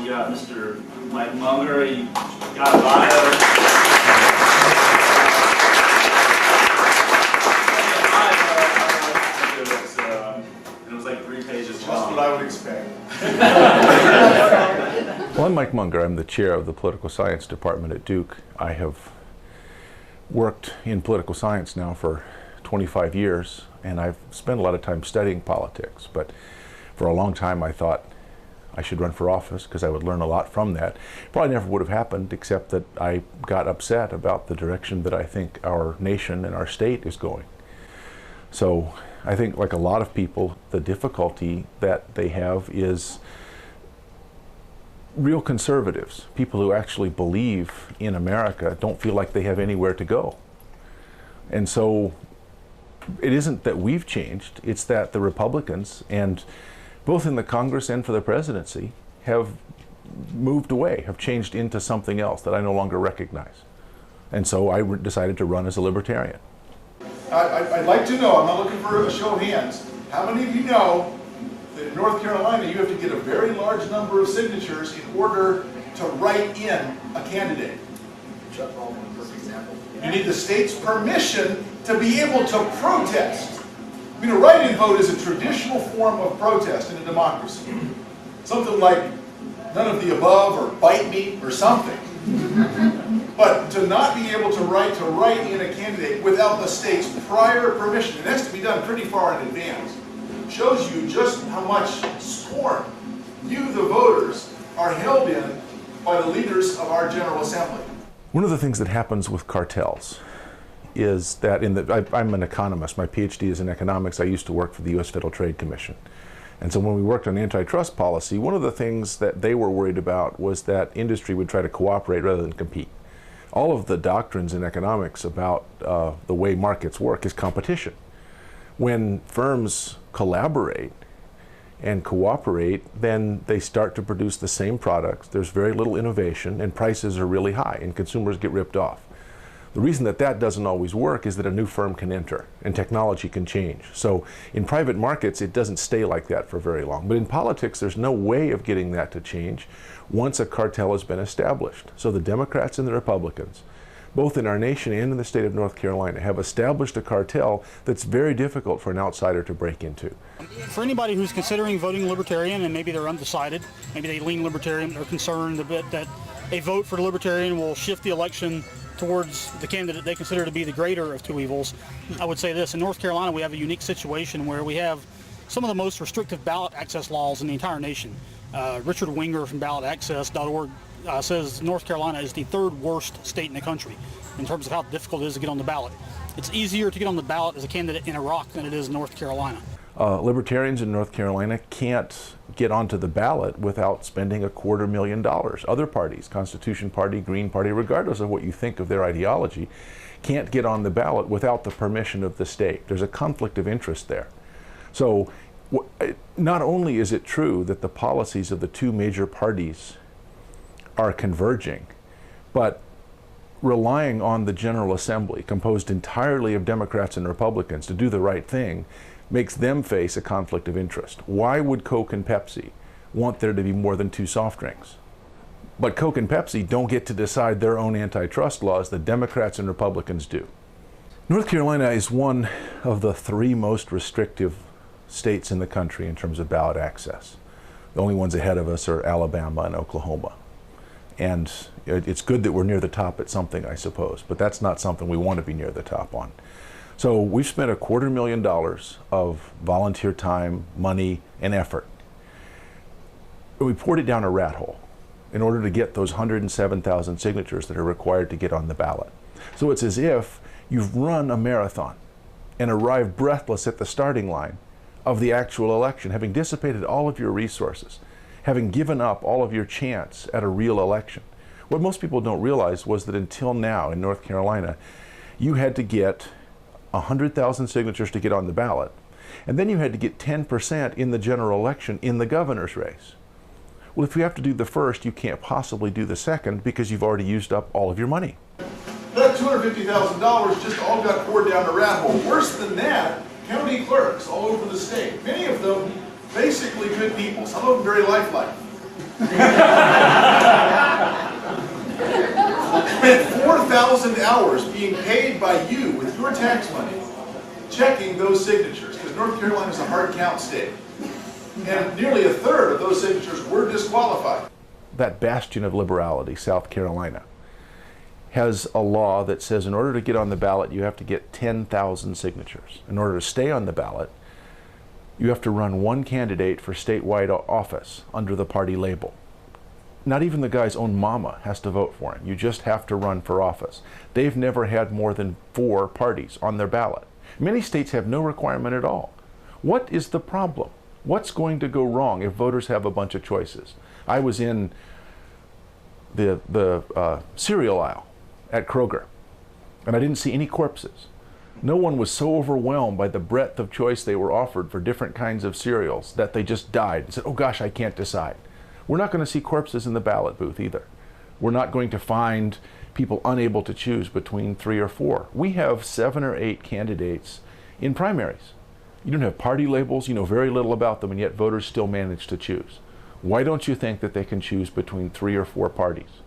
got Mr. Mike Munger. He got a bio. It was like 3 pages long. Just what I would expect. Well, I'm Mike Munger. I'm the chair of the Political Science Department at Duke. I have worked in political science now for 25 years, and I've spent a lot of time studying politics. But for a long time, I thought I should run for office because I would learn a lot from that. Probably never would have happened, except that I got upset about the direction that I think our nation and our state is going. So I think, like a lot of people, the difficulty that they have is real conservatives, people who actually believe in America, don't feel like they have anywhere to go. And so it isn't that we've changed, it's that the Republicans, and both in the Congress and for the presidency, have moved away, have changed into something else that I no longer recognize. And so I decided to run as a libertarian. I'd like to know, I'm not looking for a show of hands, how many of you know that in North Carolina you have to get a very large number of signatures in order to write in a candidate? Chuck Baldwin, perfect example. You need the state's permission to be able to protest. I mean, a write-in vote is a traditional form of protest in a democracy. Something like none of the above, or bite me, or something. But to not be able to write in a candidate without the state's prior permission, it has to be done pretty far in advance, shows you just how much scorn you, the voters, are held in by the leaders of our General Assembly. One of the things that happens with cartels is that I'm an economist. My PhD is in economics. I used to work for the U.S. Federal Trade Commission. And so when we worked on antitrust policy, one of the things that they were worried about was that industry would try to cooperate rather than compete. All of the doctrines in economics about the way markets work is competition. When firms collaborate and cooperate, then they start to produce the same products. There's very little innovation, and prices are really high, and consumers get ripped off. The reason that that doesn't always work is that a new firm can enter and technology can change. So in private markets, it doesn't stay like that for very long. But in politics, there's no way of getting that to change once a cartel has been established. So the Democrats and the Republicans, both in our nation and in the state of North Carolina, have established a cartel that's very difficult for an outsider to break into. For anybody who's considering voting Libertarian and maybe they're undecided, maybe they lean Libertarian, they're concerned a bit that a vote for the Libertarian will shift the election towards the candidate they consider to be the greater of two evils, I would say this. In North Carolina, we have a unique situation where we have some of the most restrictive ballot access laws in the entire nation. Richard Munger from ballotaccess.org says North Carolina is the third worst state in the country in terms of how difficult it is to get on the ballot. It's easier to get on the ballot as a candidate in Iraq than it is in North Carolina. Libertarians in North Carolina can't get onto the ballot without spending $250,000. Other parties, Constitution Party, Green Party, regardless of what you think of their ideology, can't get on the ballot without the permission of the state. There's a conflict of interest there. So not only is it true that the policies of the two major parties are converging, but relying on the General Assembly, composed entirely of Democrats and Republicans, to do the right thing, makes them face a conflict of interest. Why would Coke and Pepsi want there to be more than 2 soft drinks? But Coke and Pepsi don't get to decide their own antitrust laws. The Democrats and Republicans do. North Carolina is one of the 3 most restrictive states in the country in terms of ballot access. The only ones ahead of us are Alabama and Oklahoma. And it's good that we're near the top at something, I suppose, but that's not something we want to be near the top on. So we've spent $250,000 of volunteer time, money, and effort. We poured it down a rat hole in order to get those 107,000 signatures that are required to get on the ballot. So it's as if you've run a marathon and arrived breathless at the starting line of the actual election, having dissipated all of your resources, having given up all of your chance at a real election. What most people don't realize was that until now in North Carolina, you had to get 100,000 signatures to get on the ballot, and then you had to get 10% in the general election in the governor's race. Well, if you have to do the first, you can't possibly do the second because you've already used up all of your money. That $250,000 just all got poured down the rat hole. Worse than that, county clerks all over the state, many of them basically good people, some of them very lifelike. Spent 4,000 hours being paid by you with your tax money checking those signatures, because North Carolina is a hard count state. And nearly a third of those signatures were disqualified. That bastion of liberality, South Carolina, has a law that says in order to get on the ballot, you have to get 10,000 signatures. In order to stay on the ballot, you have to run one candidate for statewide office under the party label. Not even the guy's own mama has to vote for him. You just have to run for office. They've never had more than 4 parties on their ballot. Many states have no requirement at all. What is the problem? What's going to go wrong if voters have a bunch of choices? I was in the cereal aisle at Kroger, and I didn't see any corpses. No one was so overwhelmed by the breadth of choice they were offered for different kinds of cereals that they just died and said, oh gosh, I can't decide. We're not going to see corpses in the ballot booth either. We're not going to find people unable to choose between 3 or 4. We have 7 or 8 candidates in primaries. You don't have party labels, you know very little about them, and yet voters still manage to choose. Why don't you think that they can choose between 3 or 4 parties?